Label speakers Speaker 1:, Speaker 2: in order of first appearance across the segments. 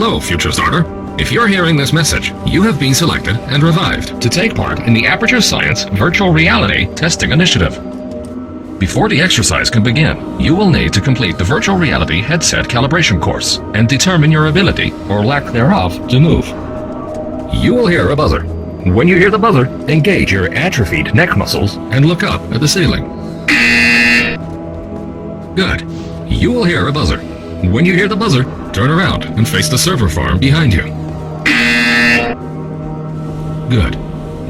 Speaker 1: Hello, future starter. If you're hearing this message, you have been selected and revived to take part in the Aperture Science Virtual Reality Testing Initiative. Before the exercise can begin, you will need to complete the Virtual Reality Headset Calibration course and determine your ability, or lack thereof, to move. You will hear a buzzer. When you hear the buzzer, engage your atrophied neck muscles and look up at the ceiling. Good. You will hear a buzzer. When you hear the buzzer, turn around and face the server farm behind you. Good.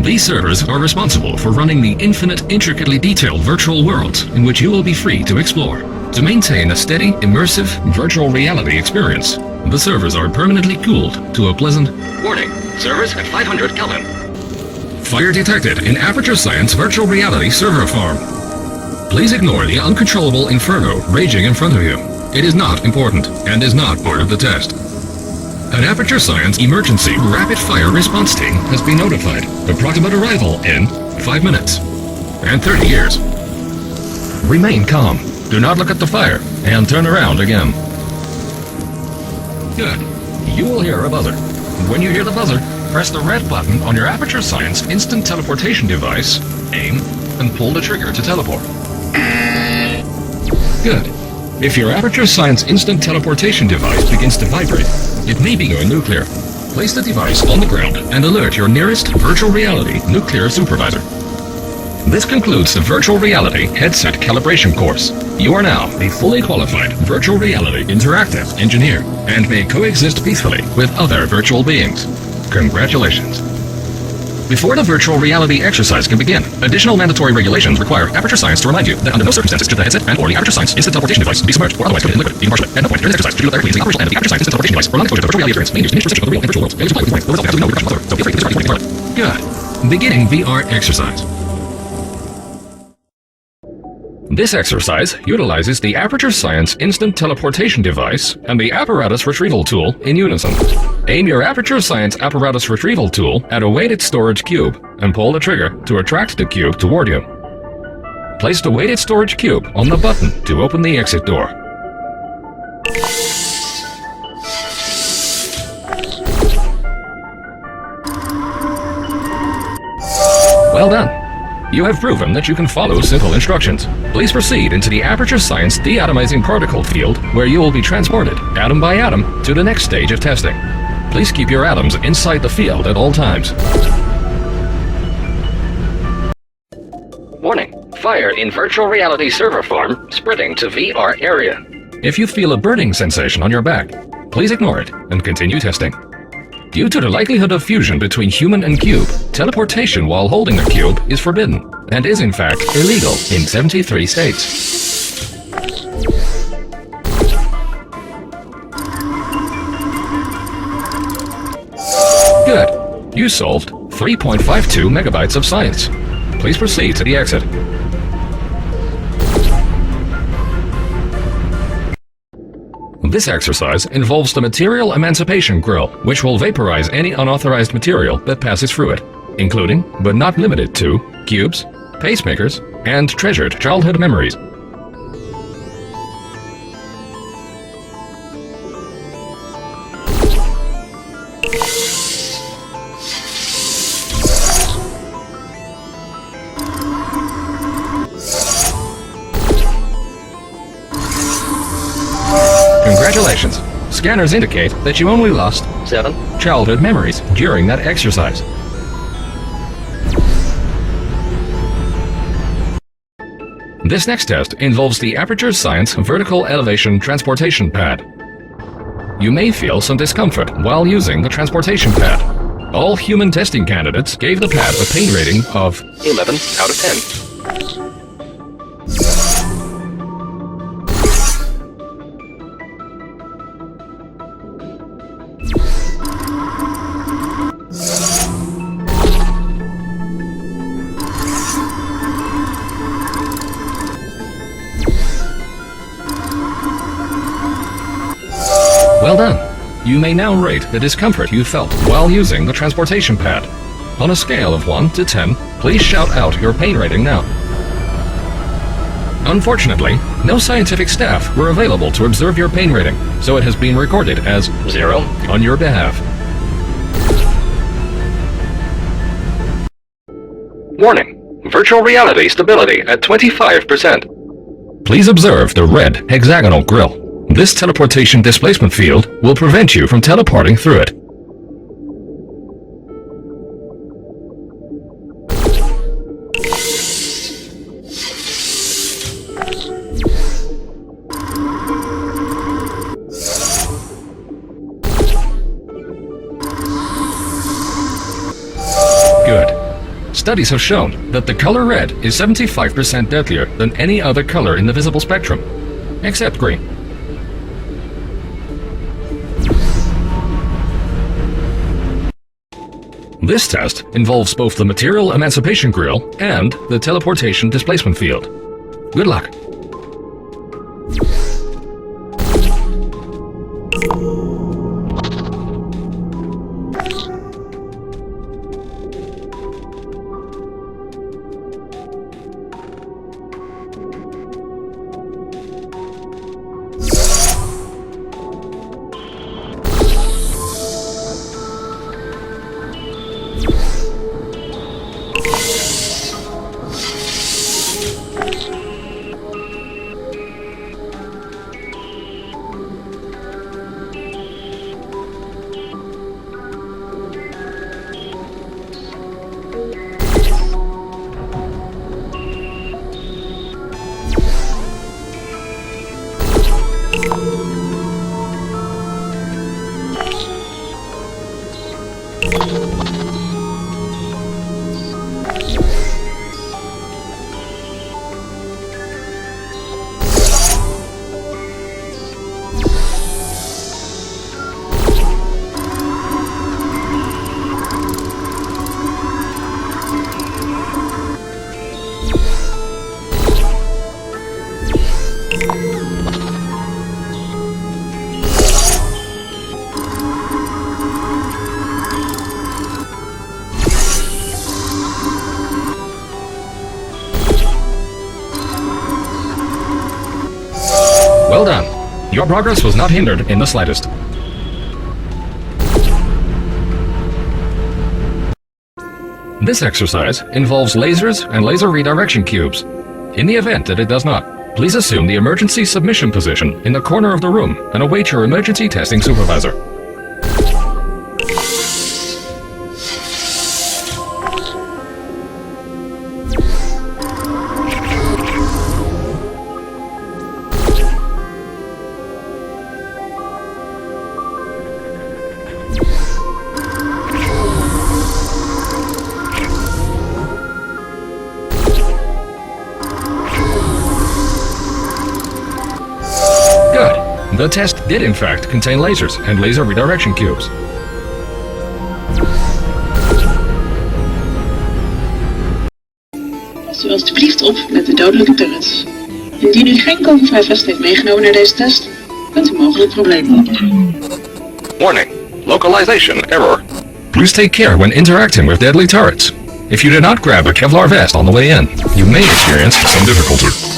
Speaker 1: These servers are responsible for running the infinite, intricately detailed virtual worlds in which you will be free to explore. To maintain a steady, immersive, virtual reality experience, the servers are permanently cooled to a pleasant... Warning, servers at 500 Kelvin. Fire detected in Aperture Science Virtual Reality Server Farm. Please ignore the uncontrollable inferno raging in front of you. It is not important and is not part of the test. An Aperture Science Emergency Rapid Fire Response Team has been notified. Approximate arrival in 5 minutes and 30 years. Remain calm. Do not look at the fire and turn around again. Good. You will hear a buzzer. When you hear the buzzer, press the red button on your Aperture Science Instant Teleportation device, aim, and pull the trigger to teleport. Good. If your Aperture Science Instant Teleportation device begins to vibrate, it may be going nuclear. Place the device on the ground and alert your nearest virtual reality nuclear supervisor. This concludes the Virtual Reality Headset Calibration course. You are now a fully qualified virtual reality interactive engineer and may coexist peacefully with other virtual beings. Congratulations. Before the virtual reality exercise can begin, additional mandatory regulations require Aperture Science to remind you that under no circumstances should the headset and/or the Aperture Science Instant Teleportation device be submerged or otherwise coated in liquid, even partially. At no point during this exercise should you declare the exercise should the operational end of the Aperture Science Instant Teleportation device or non-exposure to virtual reality experience may induce diminished perception of the real and virtual worlds. It is implied with the result of absolutely no repercussion whatsoever, so feel free to discard the Good. Beginning VR exercise. This exercise utilizes the Aperture Science Instant Teleportation device and the Apparatus Retrieval tool in unison. Aim your Aperture Science Apparatus Retrieval tool at a weighted storage cube and pull the trigger to attract the cube toward you. Place the weighted storage cube on the button to open the exit door. Well done. You have proven that you can follow simple instructions. Please proceed into the Aperture Science Deatomizing Particle field, where you will be transported, atom by atom, to the next stage of testing. Please keep your atoms inside the field at all times. Warning. Fire in Virtual Reality Server Farm spreading to VR area. If you feel a burning sensation on your back, please ignore it and continue testing. Due to the likelihood of fusion between human and cube, teleportation while holding the cube is forbidden, and is in fact illegal in 73 states. Good. You solved 3.52 megabytes of science. Please proceed to the exit. This exercise involves the Material Emancipation Grill, which will vaporize any unauthorized material that passes through it, including, but not limited to, cubes, pacemakers, and treasured childhood memories. Congratulations! Scanners indicate that you only lost 7 childhood memories during that exercise. This next test involves the Aperture Science Vertical Elevation Transportation Pad. You may feel some discomfort while using the transportation pad. All human testing candidates gave the pad a pain rating of 11 out of 10. Well done! You may now rate the discomfort you felt while using the transportation pad. On a scale of 1 to 10, please shout out your pain rating now. Unfortunately, no scientific staff were available to observe your pain rating, so it has been recorded as 0 on your behalf. Warning. Virtual reality stability at 25%. Please observe the red hexagonal grill. This teleportation displacement field will prevent you from teleporting through it. Good. Studies have shown that the color red is 75% deadlier than any other color in the visible spectrum, except green. This test involves both the material emancipation grill and the teleportation displacement field. Good luck. Well done. Your progress was not hindered in the slightest. This exercise involves lasers and laser redirection cubes. In the event that it does not, please assume the emergency submission position in the corner of the room and await your emergency testing supervisor. The test did in fact contain lasers and laser redirection cubes.
Speaker 2: Past u alstublieft op met de dodelijke turrets. Indien u geen COVID-5 vest heeft meegenomen naar deze test, kunt u mogelijk problemen oplopen.
Speaker 1: Warning. Localization error. Please take care when interacting with deadly turrets. If you did not grab a Kevlar vest on the way in, you may experience some difficulty.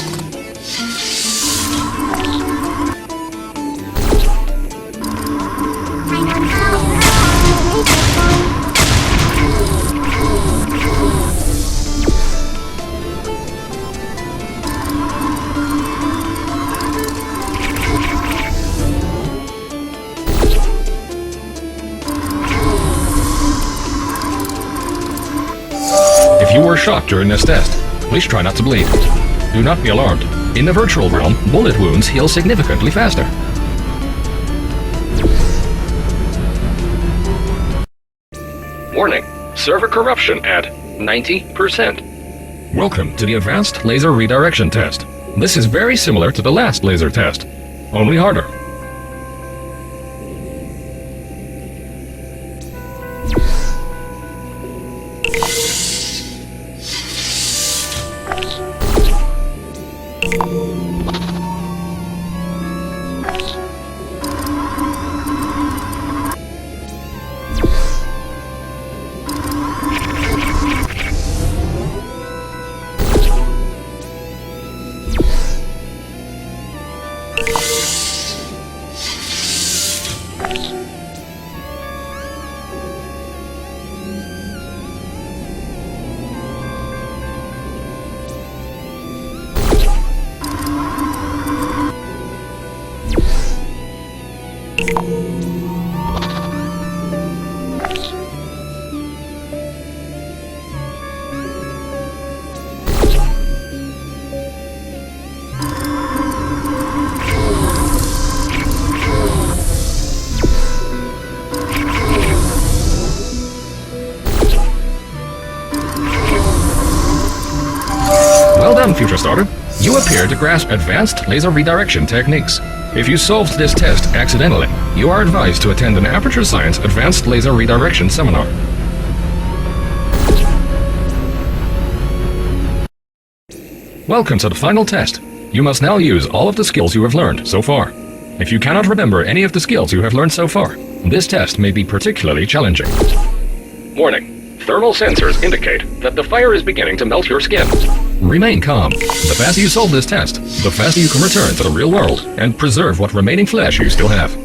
Speaker 1: If you were shocked during this test, please try not to bleed. Do not be alarmed. In the virtual realm, bullet wounds heal significantly faster. Warning. Server corruption at 90%. Welcome to the Advanced Laser Redirection Test. This is very similar to the last laser test, only harder. done, future starter. You appear to grasp advanced laser redirection techniques. If you solved this test accidentally, you are advised to attend an Aperture Science Advanced Laser Redirection seminar. Welcome to the final test. You must now use all of the skills you have learned so far. If you cannot remember any of the skills you have learned so far, this test may be particularly challenging. Warning. Thermal sensors indicate that the fire is beginning to melt your skin. Remain calm. The faster you solve this test, the faster you can return to the real world and preserve what remaining flesh you still have.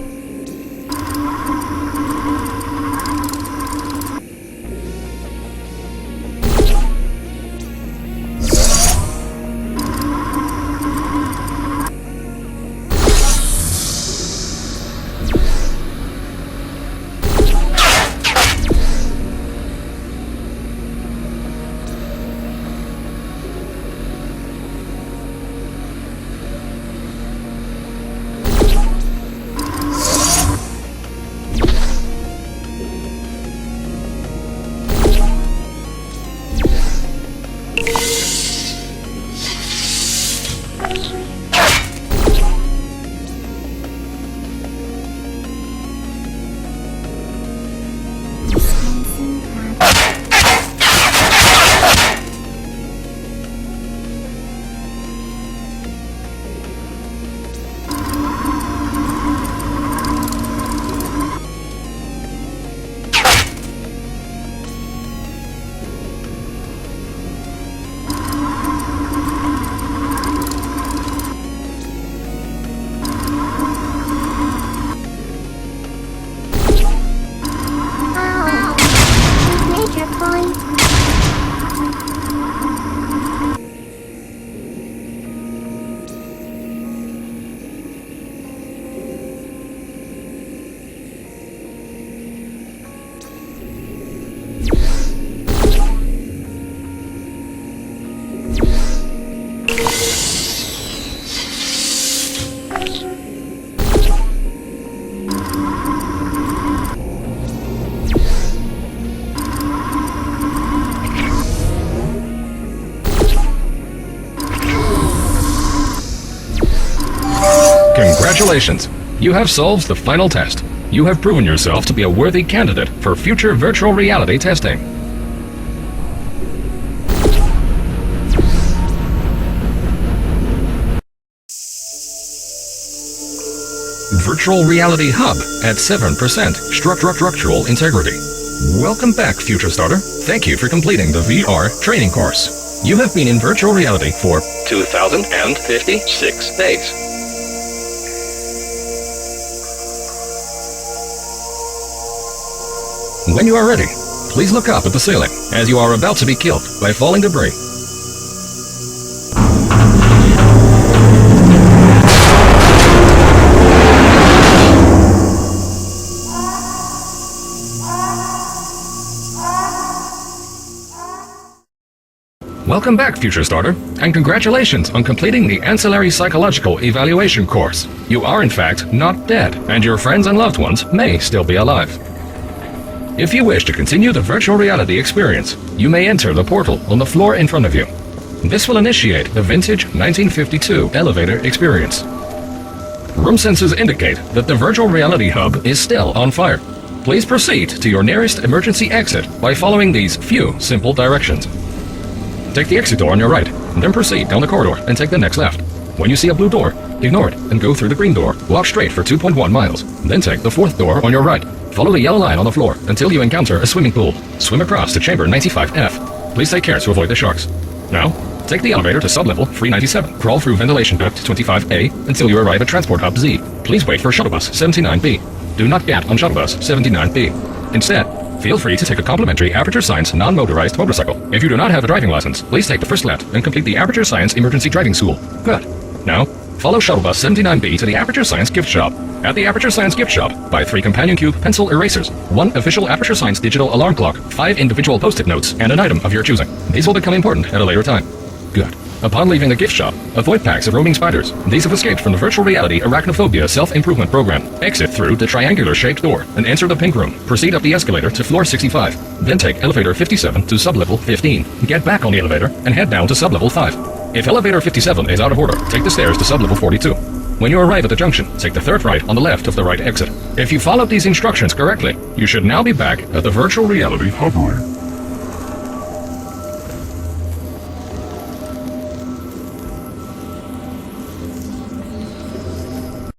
Speaker 1: Congratulations! You have solved the final test. You have proven yourself to be a worthy candidate for future virtual reality testing. Virtual Reality Hub at 7% structural integrity. Welcome back, future starter. Thank you for completing the VR training course. You have been in virtual reality for 2,056 days. When you are ready, please look up at the ceiling, as you are about to be killed by falling debris. Welcome back, future starter, and congratulations on completing the Ancillary Psychological Evaluation course. You are in fact not dead, and your friends and loved ones may still be alive. If you wish to continue the virtual reality experience, you may enter the portal on the floor in front of you. This will initiate the vintage 1952 elevator experience. Room sensors indicate that the virtual reality hub is still on fire. Please proceed to your nearest emergency exit by following these few simple directions. Take the exit door on your right, then proceed down the corridor and take the next left. When you see a blue door, ignore it and go through the green door. Walk straight for 2.1 miles, then take the fourth door on your right. Follow the yellow line on the floor until you encounter a swimming pool. Swim across to chamber 95F. Please take care to avoid the sharks. Now, take the elevator to sublevel 397. Crawl through ventilation duct 25A until you arrive at transport hub Z. Please wait for shuttle bus 79B. Do not get on shuttle bus 79B. Instead, feel free to take a complimentary Aperture Science non-motorized motorcycle. If you do not have a driving license, please take the first lap and complete the Aperture Science Emergency Driving School. Good. Now, follow shuttle bus 79B to the Aperture Science gift shop. At the Aperture Science gift shop, buy 3 Companion Cube pencil erasers, 1 official Aperture Science digital alarm clock, 5 individual post-it notes, and an item of your choosing. These will become important at a later time. Good. Upon leaving the gift shop, avoid packs of roaming spiders. These have escaped from the virtual reality arachnophobia self-improvement program. Exit through the triangular-shaped door and enter the pink room. Proceed up the escalator to floor 65. Then take elevator 57 to sublevel 15. Get back on the elevator and head down to sublevel 5. If elevator 57 is out of order, take the stairs to sublevel 42. When you arrive at the junction, take the third right on the left of the right exit. If you followed these instructions correctly, you should now be back at the virtual reality hovering.